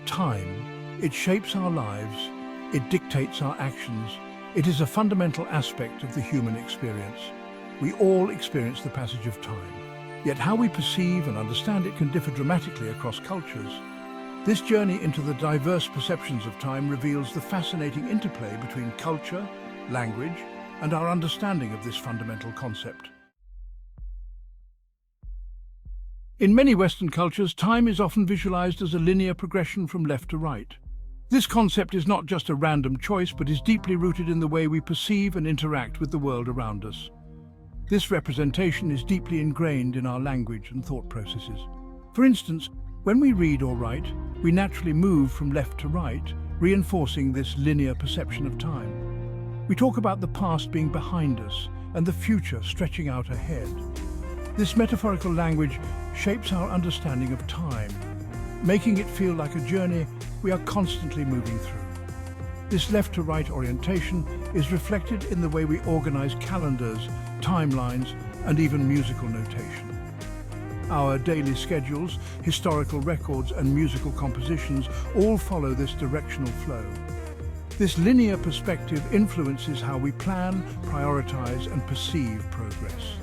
Time. It shapes our lives. It dictates our actions. It is a fundamental aspect of the human experience. We all experience the passage of time. Yet how we perceive and understand it can differ dramatically across cultures. This journey into the diverse perceptions of time reveals the fascinating interplay between culture, language, and our understanding of this fundamental concept. In many Western cultures, time is often visualized as a linear progression from left to right. This concept is not just a random choice, but is deeply rooted in the way we perceive and interact with the world around us. This representation is deeply ingrained in our language and thought processes. For instance, when we read or write, we naturally move from left to right, reinforcing this linear perception of time. We talk about the past being behind us and the future stretching out ahead. This metaphorical language shapes our understanding of time, making it feel like a journey we are constantly moving through. This left-to-right orientation is reflected in the way we organize calendars, timelines, and even musical notation. Our daily schedules, historical records, and musical compositions all follow this directional flow. This linear perspective influences how we plan, prioritize, and perceive progress.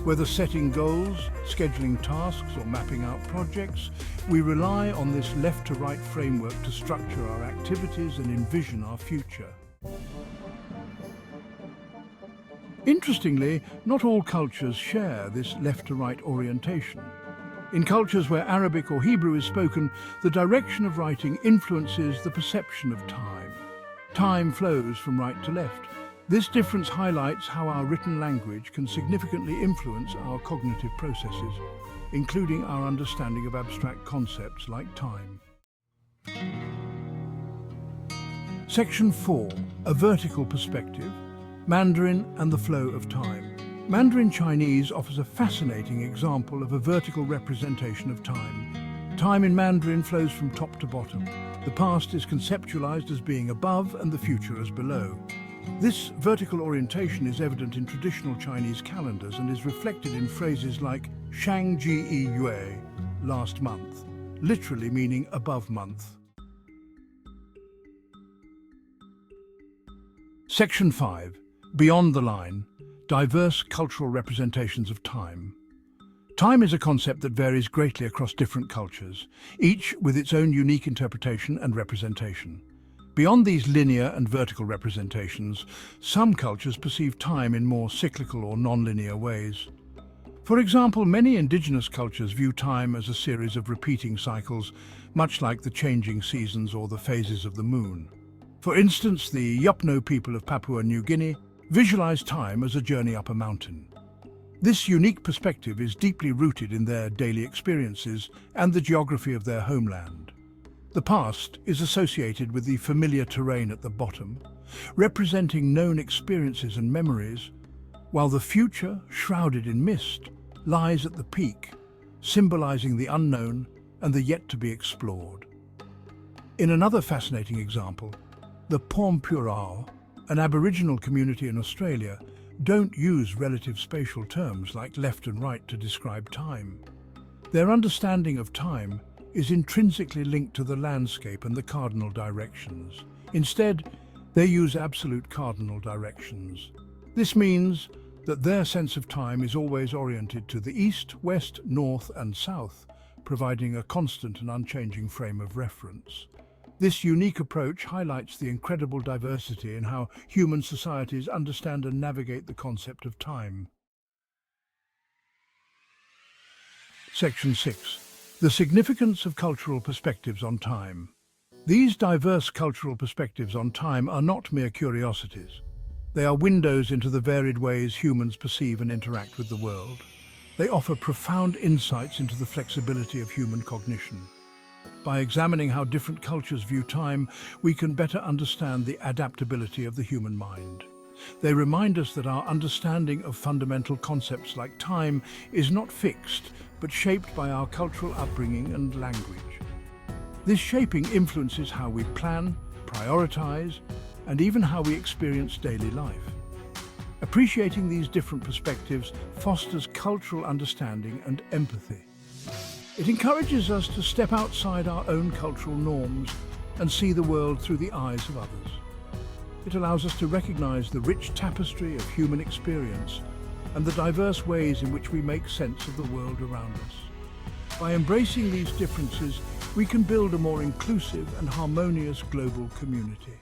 Whether setting goals, scheduling tasks, or mapping out projects, we rely on this left-to-right framework to structure our activities and envision our future. Interestingly, not all cultures share this left-to-right orientation. In cultures where Arabic or Hebrew is spoken, the direction of writing influences the perception of time. Time flows from right to left. This difference highlights how our written language can significantly influence our cognitive processes, including our understanding of abstract concepts like time. Section 4. A vertical perspective. Mandarin and the flow of time. Mandarin Chinese offers a fascinating example of a vertical representation of time. Time in Mandarin flows from top to bottom. The past is conceptualized as being above and the future as below. This vertical orientation is evident in traditional Chinese calendars and is reflected in phrases like Shang Ji Yi Yue, last month, literally meaning above month. Section 5. Beyond the line, diverse cultural representations of time. Time is a concept that varies greatly across different cultures, each with its own unique interpretation and representation. Beyond these linear and vertical representations, some cultures perceive time in more cyclical or non-linear ways. For example, many indigenous cultures view time as a series of repeating cycles, much like the changing seasons or the phases of the moon. For instance, the Yupno people of Papua New Guinea visualize time as a journey up a mountain. This unique perspective is deeply rooted in their daily experiences and the geography of their homeland. The past is associated with the familiar terrain at the bottom, representing known experiences and memories, while the future, shrouded in mist, lies at the peak, symbolizing the unknown and the yet-to-be explored. In another fascinating example, the Pormpuraaw, an Aboriginal community in Australia, don't use relative spatial terms like left and right to describe time. Their understanding of time is intrinsically linked to the landscape and the cardinal directions. Instead, they use absolute cardinal directions. This means that their sense of time is always oriented to the east, west, north, and south, providing a constant and unchanging frame of reference. This unique approach highlights the incredible diversity in how human societies understand and navigate the concept of time. Section 6. The significance of cultural perspectives on time. These diverse cultural perspectives on time are not mere curiosities. They are windows into the varied ways humans perceive and interact with the world. They offer profound insights into the flexibility of human cognition. By examining how different cultures view time, we can better understand the adaptability of the human mind. They remind us that our understanding of fundamental concepts like time is not fixed, but shaped by our cultural upbringing and language. This shaping influences how we plan, prioritize, and even how we experience daily life. Appreciating these different perspectives fosters cultural understanding and empathy. It encourages us to step outside our own cultural norms and see the world through the eyes of others. It allows us to recognize the rich tapestry of human experience and the diverse ways in which we make sense of the world around us. By embracing these differences, we can build a more inclusive and harmonious global community.